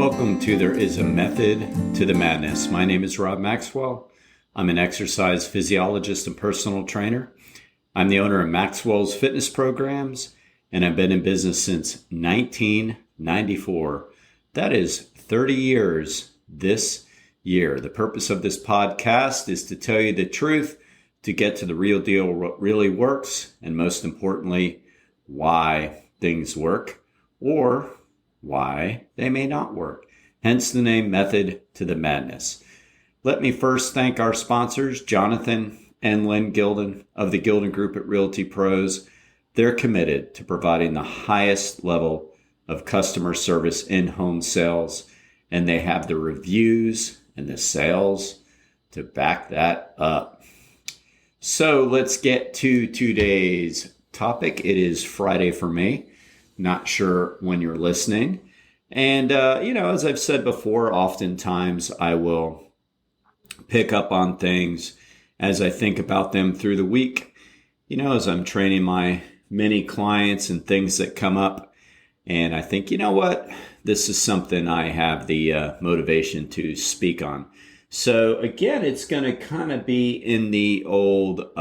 Welcome to There Is a Method to the Madness. My name is Rob Maxwell. I'm an exercise physiologist and personal trainer. I'm the owner of Maxwell's fitness programs, and I've been in business since 1994. That is 30 years this year. The purpose of this podcast is to tell you the truth, to get to the real deal, what really works, and most importantly, why things work or why they may not work. Hence the name Method to the Madness. Let me first thank our sponsors, Jonathan and Lynn Gilden of the Gilden Group at Realty Pros. They're committed to providing the highest level of customer service in home sales, and they have the reviews and the sales to back that up. So let's get to today's topic. It is Friday for me. Not sure when you're listening. And, as I've said before, oftentimes I will pick up on things as I think about them through the week, as I'm training my many clients and things that come up. And I think, this is something I have the motivation to speak on. So again, it's going to kind of be in the old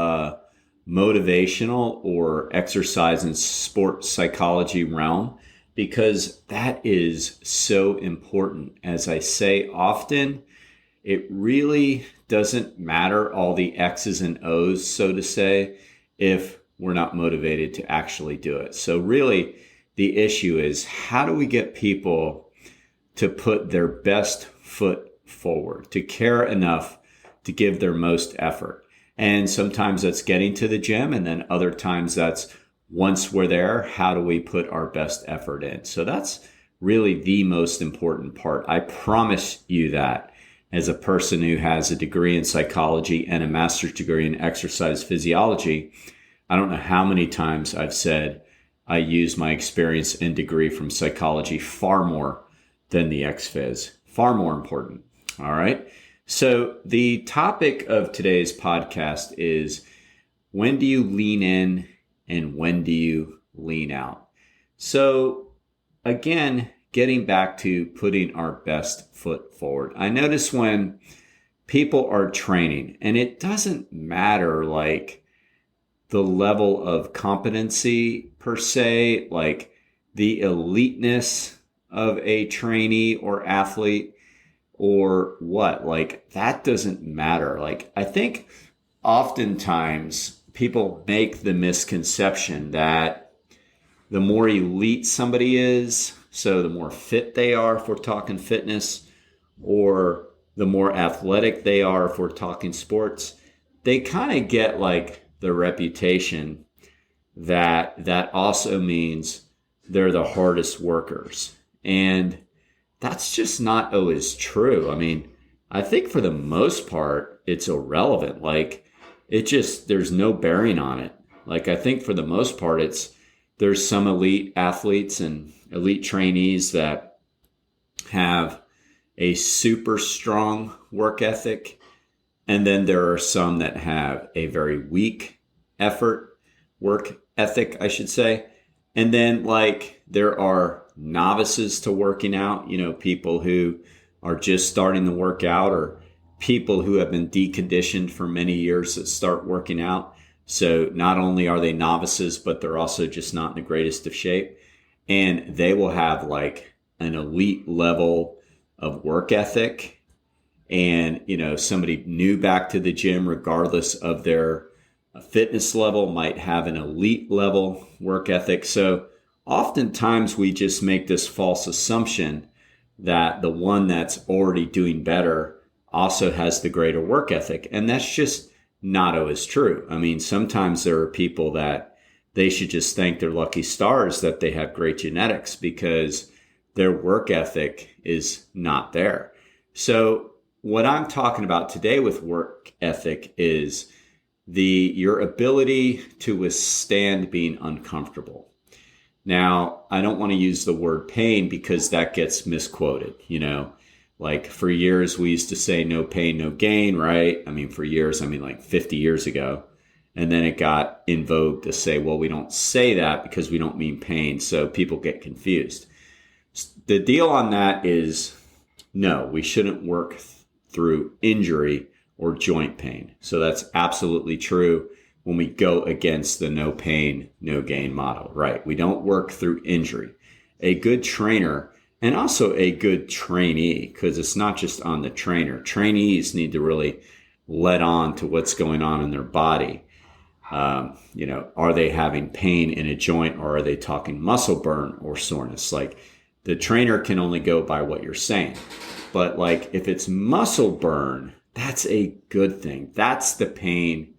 motivational or exercise and sports psychology realm, because that is so important. As I say often, it really doesn't matter all the X's and O's, so to say, if we're not motivated to actually do it. So really, the issue is, how do we get people to put their best foot forward, to care enough to give their most effort? And sometimes that's getting to the gym, and then other times that's, once we're there, how do we put our best effort in? So that's really the most important part. I promise you that as a person who has a degree in psychology and a master's degree in exercise physiology, I don't know how many times I've said I use my experience and degree from psychology far more than the ex-phys. Far more important. All right. So the topic of today's podcast is, when do you lean in and when do you lean out? So again, getting back to putting our best foot forward. I notice when people are training, and it doesn't matter like the level of competency per se, like the eliteness of a trainee or athlete, or what, like that doesn't matter. Like, I think oftentimes people make the misconception that the more elite somebody is, so the more fit they are if we're talking fitness, or the more athletic they are if we're talking sports, they kind of get like the reputation that also means they're the hardest workers. And that's just not always true. I mean, I think for the most part, it's irrelevant. Like, there's no bearing on it. Like, I think for the most part, there's some elite athletes and elite trainees that have a super strong work ethic. And then there are some that have a very weak work ethic, I should say. And then like there are novices to working out, people who are just starting to work out, or people who have been deconditioned for many years that start working out. So not only are they novices, but they're also just not in the greatest of shape. And they will have like an elite level of work ethic. And, somebody new back to the gym, regardless of their fitness level, might have an elite level work ethic. So oftentimes we just make this false assumption that the one that's already doing better also has the greater work ethic. And that's just not always true. I mean, sometimes there are people that they should just thank their lucky stars that they have great genetics, because their work ethic is not there. So what I'm talking about today with work ethic is your ability to withstand being uncomfortable. Now, I don't want to use the word pain because that gets misquoted. Like for years, we used to say no pain, no gain, right? I mean, for years, like 50 years ago. And then it got in vogue to say, well, we don't say that because we don't mean pain. So people get confused. The deal on that is no, we shouldn't work through injury or joint pain. So that's absolutely true when we go against the no pain, no gain model, right? We don't work through injury. A good trainer and also a good trainee, because it's not just on the trainer. Trainees need to really let on to what's going on in their body. Are they having pain in a joint, or are they talking muscle burn or soreness? Like, the trainer can only go by what you're saying. But like, if it's muscle burn, that's a good thing. That's the pain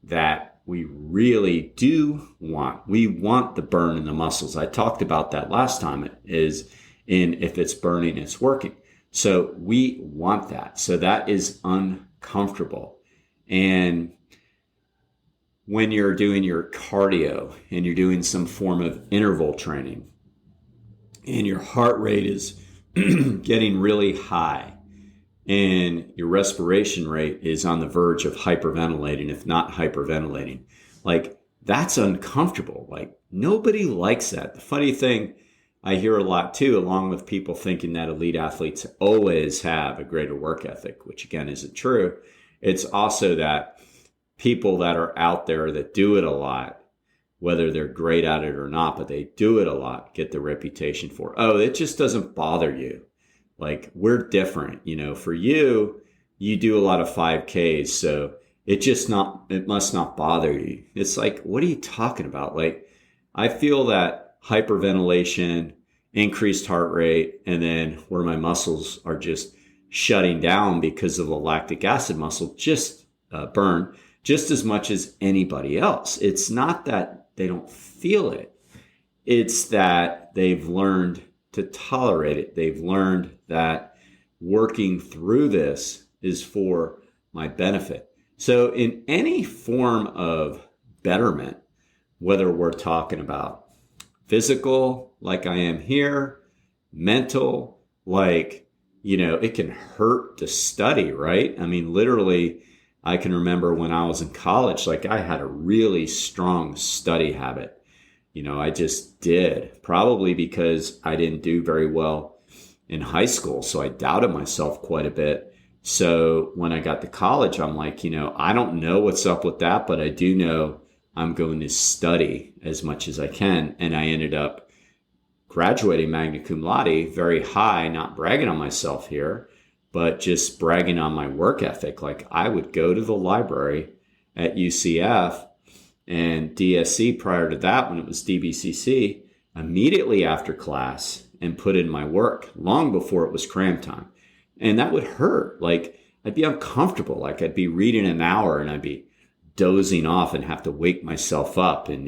that we really do want. We want the burn in the muscles. I talked about that last time, is if it's burning, it's working. So we want that. So that is uncomfortable. And when you're doing your cardio and you're doing some form of interval training and your heart rate is getting really high and your respiration rate is on the verge of hyperventilating, if not hyperventilating, like, that's uncomfortable. Like, nobody likes that. The funny thing I hear a lot too, along with people thinking that elite athletes always have a greater work ethic, which again isn't true. It's also that people that are out there that do it a lot, whether they're great at it or not, but they do it a lot, get the reputation for, oh, it just doesn't bother you. Like, we're different. For you do a lot of 5Ks, so it must not bother you. It's like, what are you talking about? Like, I feel that hyperventilation, increased heart rate, and then where my muscles are just shutting down because of the lactic acid muscle burn just as much as anybody else. It's not that they don't feel it. It's that they've learned to tolerate it. They've learned that working through this is for my benefit. So in any form of betterment, whether we're talking about physical, like I am here, mental, like, it can hurt to study, right? I mean, literally, I can remember when I was in college, like, I had a really strong study habit. I just did, probably because I didn't do very well in high school. So I doubted myself quite a bit. So when I got to college, I'm like, I don't know what's up with that, but I do know I'm going to study as much as I can. And I ended up graduating magna cum laude, very high, not bragging on myself here, but just bragging on my work ethic. Like, I would go to the library at UCF and DSC prior to that, when it was DBCC, immediately after class and put in my work long before it was cram time. And that would hurt. Like, I'd be uncomfortable. Like, I'd be reading an hour and I'd be dozing off and have to wake myself up. And,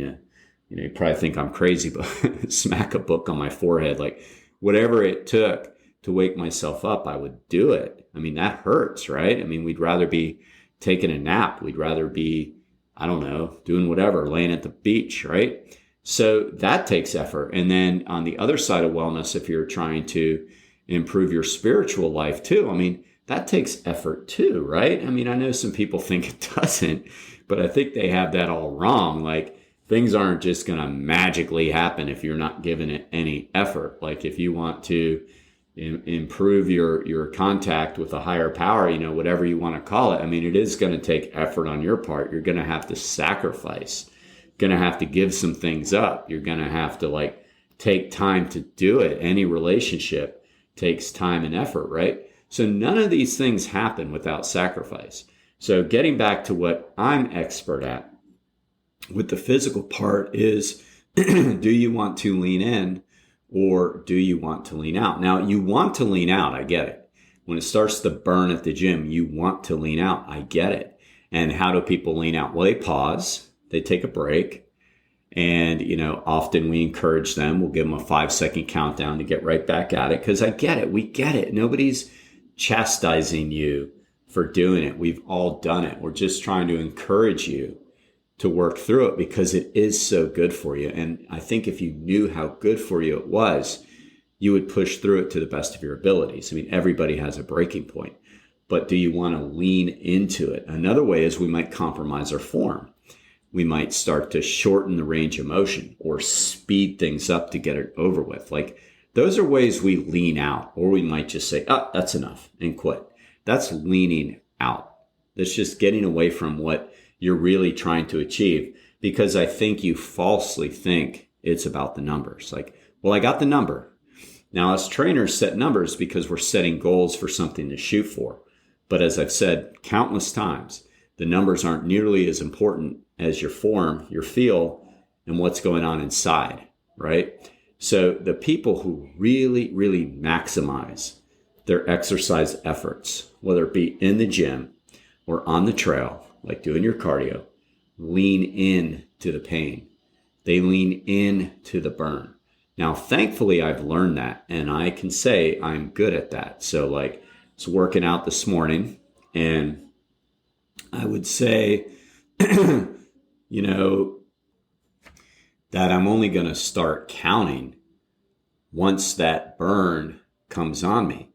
you probably think I'm crazy, but smack a book on my forehead. Like, whatever it took to wake myself up, I would do it. I mean, that hurts, right? I mean, we'd rather be taking a nap. We'd rather be, I don't know, doing whatever, laying at the beach, right? So that takes effort. And then on the other side of wellness, if you're trying to improve your spiritual life too, I mean, that takes effort too, right? I mean, I know some people think it doesn't, but I think they have that all wrong. Like, things aren't just going to magically happen if you're not giving it any effort. Like, if you want to improve your contact with a higher power, whatever you want to call it, I mean, it is going to take effort on your part. You're going to have to sacrifice, going to have to give some things up. You're going to have to take time to do it. Any relationship takes time and effort, right? So none of these things happen without sacrifice. So getting back to what I'm expert at with the physical part is, do you want to lean in or do you want to lean out? Now, you want to lean out. I get it. When it starts to burn at the gym, you want to lean out. I get it. And how do people lean out? Well, they pause, they take a break. And, often we encourage them. We'll give them a 5-second countdown to get right back at it. Because I get it. We get it. Nobody's chastising you for doing it. We've all done it. We're just trying to encourage you to work through it because it is so good for you. And I think if you knew how good for you it was, you would push through it to the best of your abilities. I mean, everybody has a breaking point. But do you want to lean into it? Another way is we might compromise our form. We might start to shorten the range of motion or speed things up to get it over with. Like, Those are ways we lean out, or we might just say, oh, that's enough and quit. That's leaning out. That's just getting away from what you're really trying to achieve, because I think you falsely think it's about the numbers. Like, well, I got the number. Now, as trainers set numbers because we're setting goals for something to shoot for. But as I've said countless times, the numbers aren't nearly as important as your form, your feel, and what's going on inside, right? So the people who really, really maximize their exercise efforts, whether it be in the gym or on the trail, like doing your cardio, lean in to the pain. They lean in to the burn. Now, thankfully, I've learned that, and I can say I'm good at that. So like, I was working out this morning, and I would say, you know, that I'm only going to start counting once that burn comes on me.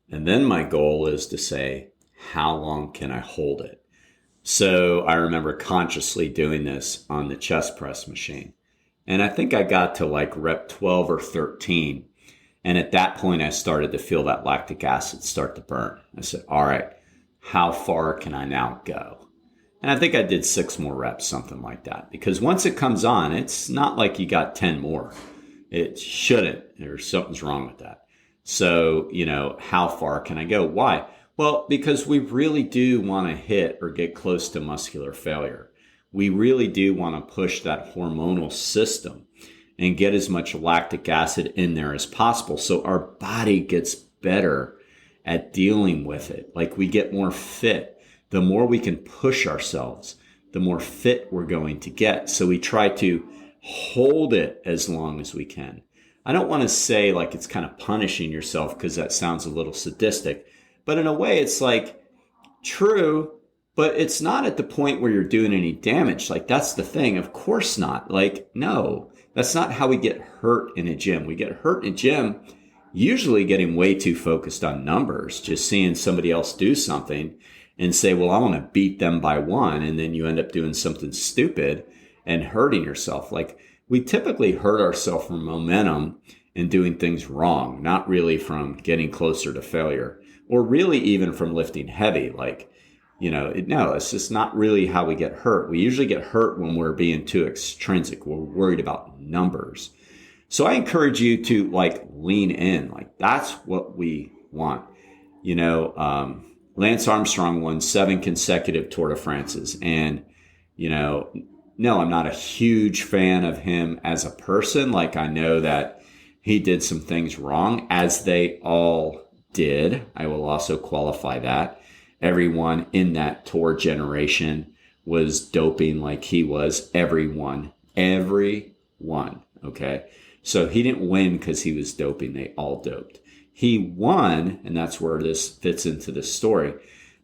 And then my goal is to say, how long can I hold it? So I remember consciously doing this on the chest press machine. And I think I got to like rep 12 or 13. And at that point, I started to feel that lactic acid start to burn. I said, all right, how far can I now go? And I think I did 6 more reps, something like that. Because once it comes on, it's not like you got 10 more. It shouldn't. There's something's wrong with that. So, you know, how far can I go? Why? Well, because we really do want to hit or get close to muscular failure. We really do want to push that hormonal system and get as much lactic acid in there as possible so our body gets better at dealing with it. Like, we get more fit. The more we can push ourselves, the more fit we're going to get. So we try to hold it as long as we can. I don't want to say like it's kind of punishing yourself, because that sounds a little sadistic, but in a way it's like true, but it's not at the point where you're doing any damage. Like, that's the thing. Of course not. Like, no, that's not how we get hurt in a gym. We get hurt in a gym usually getting way too focused on numbers, just seeing somebody else do something and say, well, I want to beat them by 1. And then you end up doing something stupid and hurting yourself. Like, we typically hurt ourselves from momentum and doing things wrong, not really from getting closer to failure, or really even from lifting heavy. Like, you know, no, it's just not really how we get hurt. We usually get hurt when we're being too extrinsic. We're worried about numbers. So I encourage you to like lean in. Like, that's what we want. You know, Lance Armstrong won 7 consecutive Tour de France's. And, you know, no, I'm not a huge fan of him as a person. Like, I know that he did some things wrong, as they all did. I will also qualify that. Everyone in that Tour generation was doping like he was. Everyone. Okay. So he didn't win because he was doping. They all doped. He won, and that's where this fits into the story,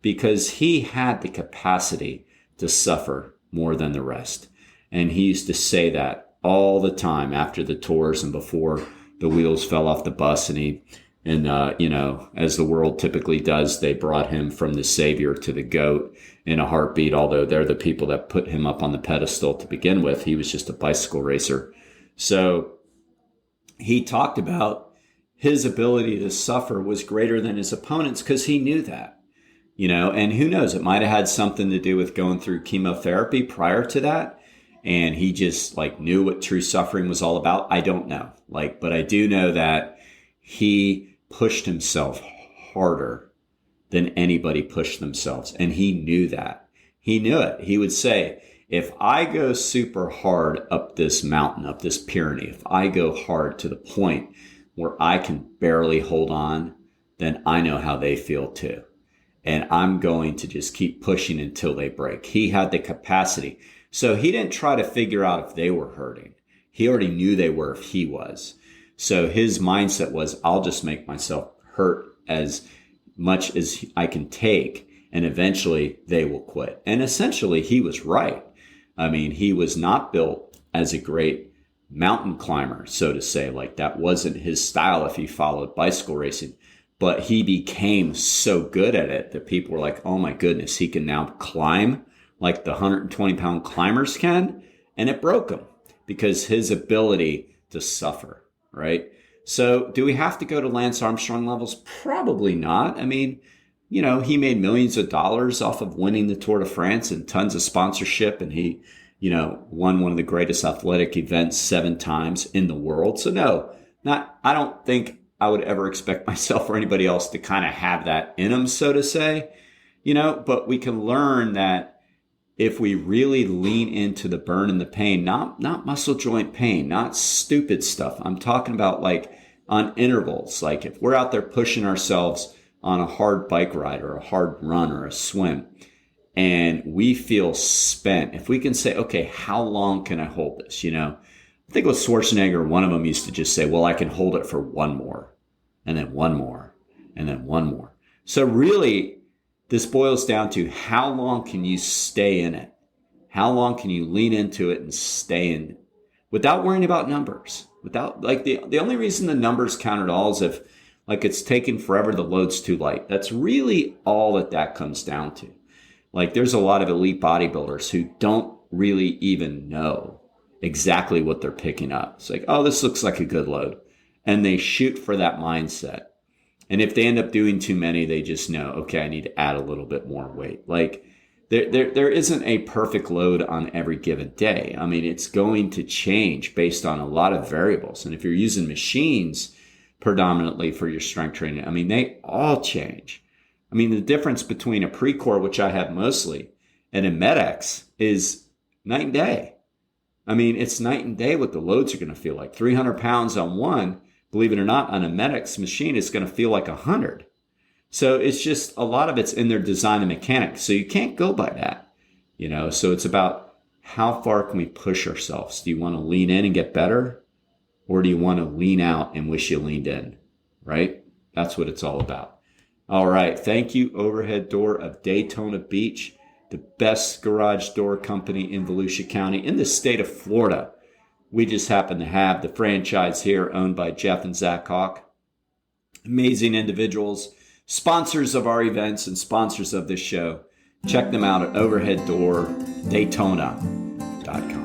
because he had the capacity to suffer more than the rest. And he used to say that all the time after the tours and before the wheels fell off the bus. And you know, as the world typically does, they brought him from the savior to the GOAT in a heartbeat, although they're the people that put him up on the pedestal to begin with. He was just a bicycle racer. So he talked about his ability to suffer was greater than his opponents because he knew that, you know, and who knows, it might have had something to do with going through chemotherapy prior to that. And he just like knew what true suffering was all about. I don't know. Like, but I do know that he pushed himself harder than anybody pushed themselves. And he knew that. He knew it. He would say, if I go super hard up this mountain, up this Pyrenees, if I go hard to the point where I can barely hold on, then I know how they feel too. And I'm going to just keep pushing until they break. He had the capacity. So he didn't try to figure out if they were hurting. He already knew they were if he was. So his mindset was, I'll just make myself hurt as much as I can take, and eventually they will quit. And essentially he was right. I mean, he was not built as a great mountain climber, so to say. Like, that wasn't his style if he followed bicycle racing. But he became so good at it that people were like, oh my goodness, he can now climb like the 120-pound climbers can. And it broke him because his ability to suffer, right? So do we have to go to Lance Armstrong levels? Probably not. I mean, he made millions of dollars off of winning the Tour de France and tons of sponsorship. And he, won one of the greatest athletic events 7 times in the world. So no, I don't think I would ever expect myself or anybody else to kind of have that in them, so to say, but we can learn that if we really lean into the burn and the pain, not muscle joint pain, not stupid stuff. I'm talking about like on intervals. Like if we're out there pushing ourselves on a hard bike ride or a hard run or a swim and we feel spent, if we can say, okay, how long can I hold this? I think with Schwarzenegger, one of them used to just say, well, I can hold it for one more and then one more and then one more. So really, this boils down to how long can you stay in it? How long can you lean into it and stay in it without worrying about numbers? Without like the only reason the numbers count at all is if like it's taking forever, the load's too light. That's really all that comes down to. Like there's a lot of elite bodybuilders who don't really even know exactly what they're picking up. It's like, oh, this looks like a good load. And they shoot for that mindset. And if they end up doing too many, they just know, okay, I need to add a little bit more weight. Like there isn't a perfect load on every given day. I mean, it's going to change based on a lot of variables. And if you're using machines predominantly for your strength training, I mean, they all change. I mean, the difference between a Precor, which I have mostly, and a MedX is night and day. I mean, it's night and day what the loads are going to feel like. 300 pounds on one, believe it or not, on a MedX machine, it's going to feel like 100. So it's just a lot of it's in their design and mechanics. So you can't go by that, So it's about how far can we push ourselves? Do you want to lean in and get better? Or do you want to lean out and wish you leaned in, right? That's what it's all about. All right. Thank you, Overhead Door of Daytona Beach, the best garage door company in Volusia County in the state of Florida. We just happen to have the franchise here owned by Jeff and Zach Hawk. Amazing individuals, sponsors of our events and sponsors of this show. Check them out at overheaddordaytona.com.